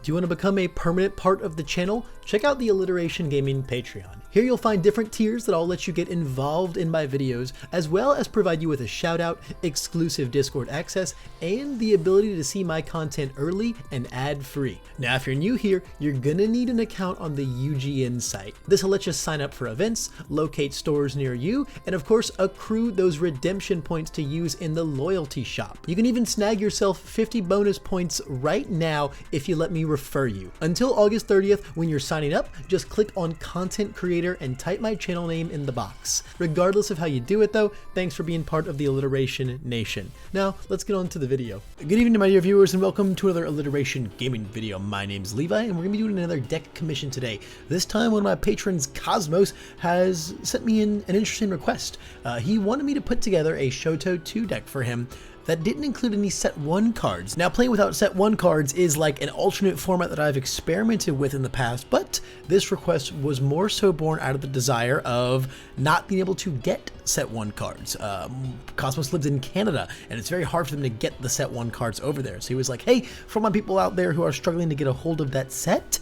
Do you want to become a permanent part of the channel? Check out the Alliteration Gaming Patreon. Here you'll find different tiers that all let you get involved in my videos, as well as provide you with a shout out, exclusive Discord access, and the ability to see my content early and ad free. Now if you're new here, you're gonna need an account on the UGN site. This will let you sign up for events, locate stores near you, and of course accrue those redemption points to use in the loyalty shop. You can even snag yourself 50 bonus points right now if you let me refer you. Until August 30th, when you're signing up, just click on content creator and type my channel name in the box. Regardless of how you do it though, thanks for being part of the Alliteration Nation. Now, let's get on to the video. Good evening to my dear viewers and welcome to another Alliteration gaming video. My name's Levi and we're gonna be doing another deck commission today. This time one of my patrons, Cosmos, has sent me in an interesting request. He wanted me to put together a Shoto 2 deck for him that didn't include any set 1 cards. Now playing without set 1 cards is like an alternate format that I've experimented with in the past, but this request was more so born out of the desire of not being able to get set 1 cards. Cosmos lives in Canada and it's very hard for them to get the set 1 cards over there. So he was like, hey, for my people out there who are struggling to get a hold of that set,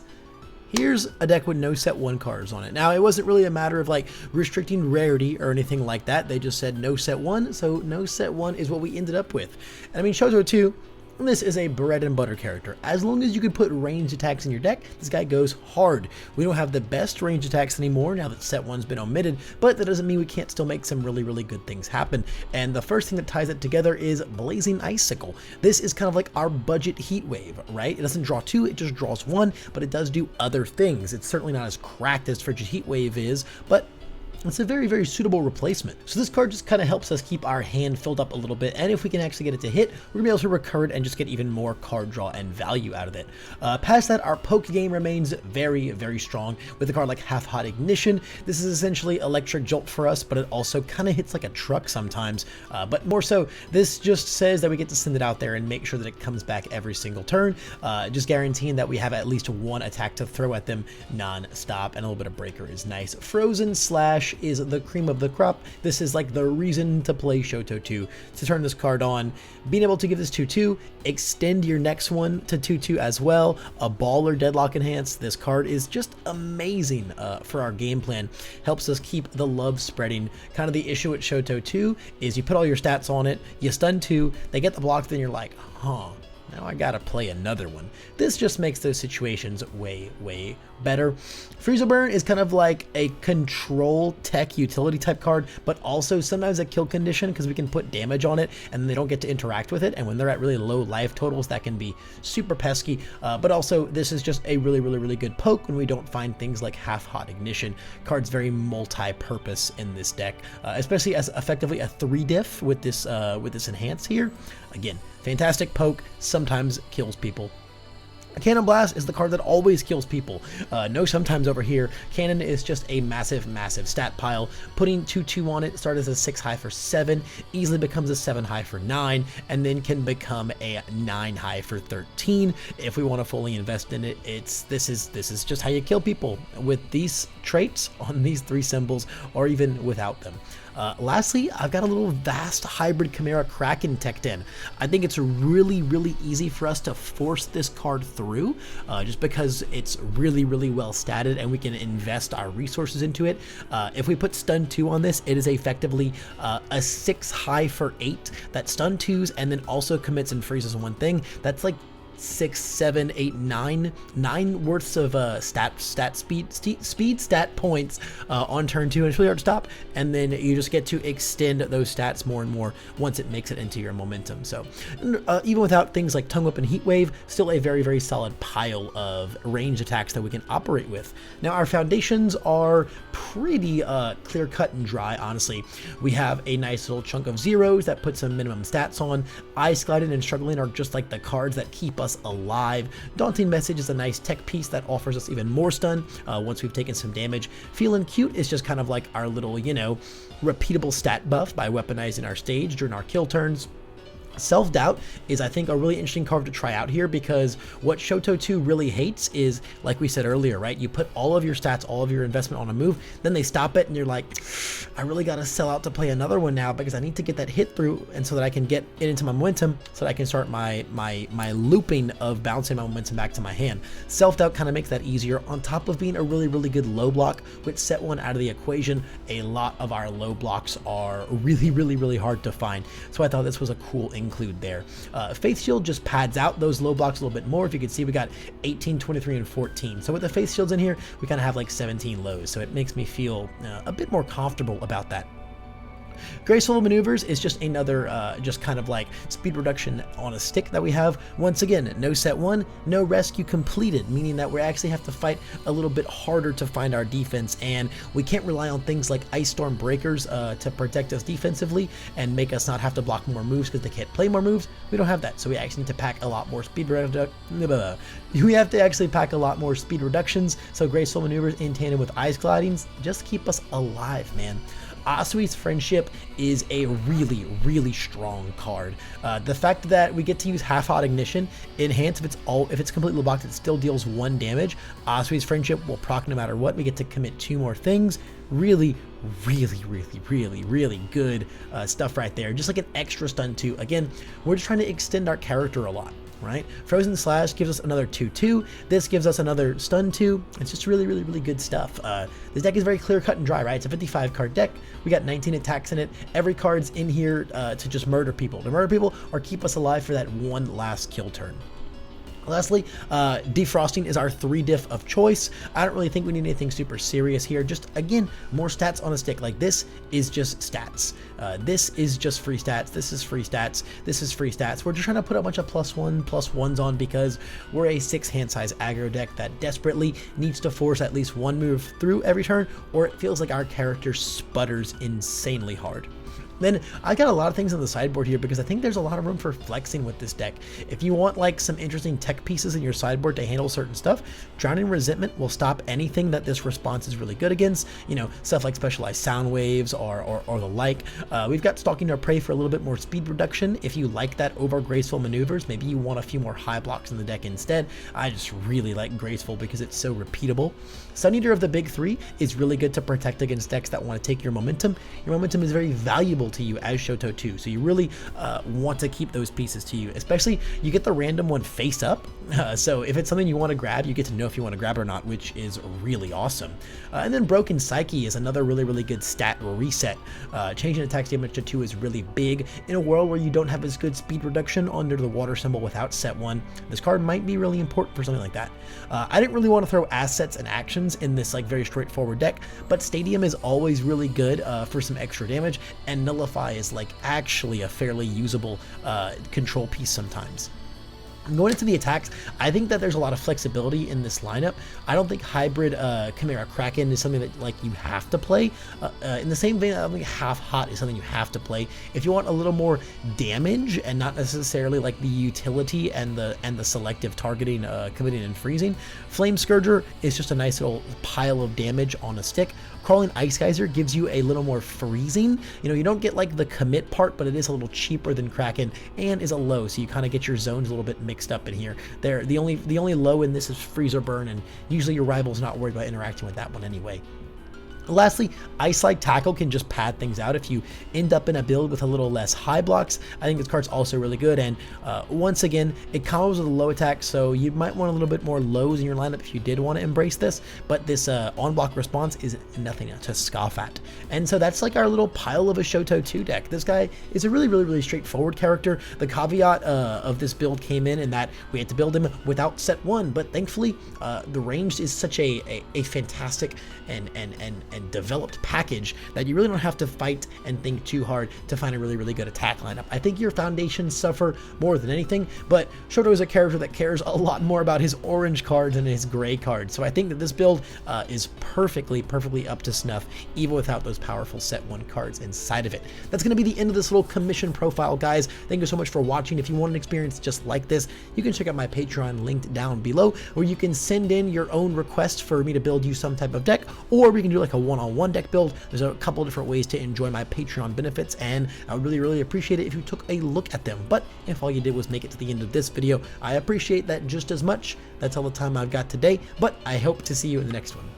here's a deck with no set 1 cards on it. Now, it wasn't really a matter of like restricting rarity or anything like that. They just said no set 1, so no set 1 is what we ended up with. And I mean, Shoto 2, this is a bread and butter character. As long as you can put ranged attacks in your deck, this guy goes hard. We don't have the best ranged attacks anymore now that set 1's been omitted, but that doesn't mean we can't still make some really, really good things happen. And the first thing that ties it together is Blazing Icicle. This is kind of like our budget heat wave, right? It doesn't draw 2, it just draws 1, but it does do other things. It's certainly not as cracked as Frigid Heat Wave is, but it's a very, very suitable replacement. So this card just kind of helps us keep our hand filled up a little bit, and if we can actually get it to hit, we're gonna be able to recur it and just get even more card draw and value out of it. Past that, our poke game remains very, very strong with a card like Half Hot Ignition. This is essentially Electric Jolt for us, but it also kind of hits like a truck sometimes. But more so, this just says that we get to send it out there and make sure that it comes back every single turn, just guaranteeing that we have at least 1 attack to throw at them non-stop, and a little bit of breaker is nice. Frozen Slash is the cream of the crop. This is like the reason to play Shoto 2, to turn this card on. Being able to give this 2/2, extend your next one to 2/2 as well, a ball or deadlock enhance. This card is just amazing for our game plan. Helps us keep the love spreading. Kind of the issue with Shoto 2 is you put all your stats on it, you stun 2, they get the block, then you're like, huh, now I gotta play another one. This just makes those situations way, way better. Freezer Burn is kind of like a control tech utility type card, but also sometimes a kill condition because we can put damage on it and they don't get to interact with it. And when they're at really low life totals, that can be super pesky. But also this is just a really, really, really good poke when we don't find things like Half Hot Ignition. Card's very multi-purpose in this deck, especially as effectively a 3-diff with this enhance here. Again, fantastic poke, sometimes kills people. Cannon Blast is the card that always kills people. No sometimes over here. Cannon is just a massive, massive stat pile. Putting 2/2 on it, starts as a 6 high for 7, easily becomes a 7 high for 9, and then can become a 9 high for 13. If we want to fully invest in it, this is just how you kill people with these traits on these 3 symbols, or even without them. Lastly, I've got a little Vast Hybrid Chimera Kraken teched in. I think it's really, really easy for us to force this card through, just because it's really, really well statted and we can invest our resources into it. If we put stun 2 on this, it is effectively a 6 high for 8 that stun 2s and then also commits and freezes one thing. That's like 6, 7, 8, 9 worths of speed stat points on turn 2, and it's really hard to stop, and then you just get to extend those stats more and more once it makes it into your momentum. So even without things like Tongue Whip and Heat Wave, still a very, very solid pile of ranged attacks that we can operate with. Now our foundations are pretty clear cut and dry, honestly. We have a nice little chunk of zeros that put some minimum stats on. Ice Gliding and Struggling are just like the cards that keep us alive. Daunting Message is a nice tech piece that offers us even more stun once we've taken some damage. Feeling Cute is just kind of like our little, you know, repeatable stat buff by weaponizing our stage during our kill turns. Self-Doubt is, I think, a really interesting card to try out here, because what Shoto 2 really hates is, like we said earlier, right? You put all of your stats, all of your investment on a move, then they stop it, and you're like, I really got to sell out to play another one now because I need to get that hit through, and so that I can get it into my momentum, so that I can start my looping of bouncing my momentum back to my hand. Self-Doubt kind of makes that easier, on top of being a really, really good low block. With set 1 out of the equation, a lot of our low blocks are really, really, really hard to find, so I thought this was a cool include there. Faith Shield just pads out those low blocks a little bit more. If you can see, we got 18, 23, and 14. So with the Faith Shields in here, we kind of have like 17 lows. So it makes me feel a bit more comfortable about that. Graceful Maneuvers is just another just kind of like speed reduction on a stick that we have. Once again, no set 1, no rescue completed, meaning that we actually have to fight a little bit harder to find our defense, and we can't rely on things like Ice Storm Breakers to protect us defensively and make us not have to block more moves because they can't play more moves. We don't have that, so we actually need to pack a lot more speed we have to actually pack a lot more speed reductions, so Graceful Maneuvers in tandem with Ice Glidings just keep us alive, man. Asui's Friendship is a really, really strong card. The fact that we get to use Half-Hot Ignition, Enhance, if it's completely blocked, it still deals 1 damage. Asui's Friendship will proc no matter what. We get to commit 2 more things. Really, really, really, really, really good stuff right there. Just like an extra stun 2. Again, we're just trying to extend our character a lot, right? Frozen Slash gives us another 2/2. This gives us another stun 2. It's just really, really, really good stuff. This deck is very clear cut and dry, right? It's a 55 card deck. We got 19 attacks in it. Every card's in here to just murder people. To murder people or keep us alive for that one last kill turn. Lastly, defrosting is our 3 diff of choice. I don't really think we need anything super serious here. Just, again, more stats on a stick. Like, this is just stats. This is just free stats. This is free stats. This is free stats. We're just trying to put a bunch of +1/+1s on because we're a 6 hand size aggro deck that desperately needs to force at least 1 move through every turn, or it feels like our character sputters insanely hard. Then I got a lot of things on the sideboard here because I think there's a lot of room for flexing with this deck. If you want like some interesting tech pieces in your sideboard to handle certain stuff, Drowning Resentment will stop anything that this response is really good against. You know, stuff like specialized sound waves or the like. We've got Stalking Our Prey for a little bit more speed reduction. If you like that over Graceful Maneuvers, maybe you want a few more high blocks in the deck instead. I just really like Graceful because it's so repeatable. Sun Eater of the big 3 is really good to protect against decks that want to take your momentum. Your momentum is very valuable to you as Shoto 2, so you really want to keep those pieces to you, especially you get the random one face up, so if it's something you want to grab, you get to know if you want to grab it or not, which is really awesome. And then Broken Psyche is another really, really good stat reset. Changing attack damage to 2 is really big. In a world where you don't have as good speed reduction under the water symbol without set 1, this card might be really important for something like that. I didn't really want to throw assets and actions in this like very straightforward deck, but Stadium is always really good for some extra damage, and Nullify is like actually a fairly usable control piece sometimes. Going into the attacks, I think that there's a lot of flexibility in this lineup. I don't think Hybrid Chimera Kraken is something that like you have to play. In the same vein, I don't think Half Hot is something you have to play. If you want a little more damage and not necessarily like the utility and the selective targeting, committing and freezing, Flame Scourger is just a nice little pile of damage on a stick. Crawling Ice Geyser gives you a little more freezing. You know, you don't get like the commit part, but it is a little cheaper than Kraken and is a low, so you kind of get your zones a little bit mixed up in here. The only low in this is Freeze or Burn, and usually your rival's not worried about interacting with that one anyway. Lastly, Ice-like Tackle can just pad things out if you end up in a build with a little less high blocks. I think this card's also really good, and once again, it combos with a low attack, so you might want a little bit more lows in your lineup if you did want to embrace this, but this on-block response is nothing to scoff at. And so that's like our little pile of a Shoto 2 deck. This guy is a really, really, really straightforward character. The caveat of this build came in that we had to build him without set 1, but thankfully, the ranged is such a fantastic and developed package that you really don't have to fight and think too hard to find a really, really good attack lineup. I think your foundations suffer more than anything, but Shoto is a character that cares a lot more about his orange cards than his gray cards. So I think that this build is perfectly up to snuff, even without those powerful set 1 cards inside of it. That's going to be the end of this little commission profile, guys. Thank you so much for watching. If you want an experience just like this, you can check out my Patreon linked down below, where you can send in your own request for me to build you some type of deck, or we can do like a one-on-one deck build. There's a couple different ways to enjoy my Patreon benefits, and I would really appreciate it if you took a look at them. But if all you did was make it to the end of this video, I appreciate that just as much. That's all the time I've got today, but I hope to see you in the next one.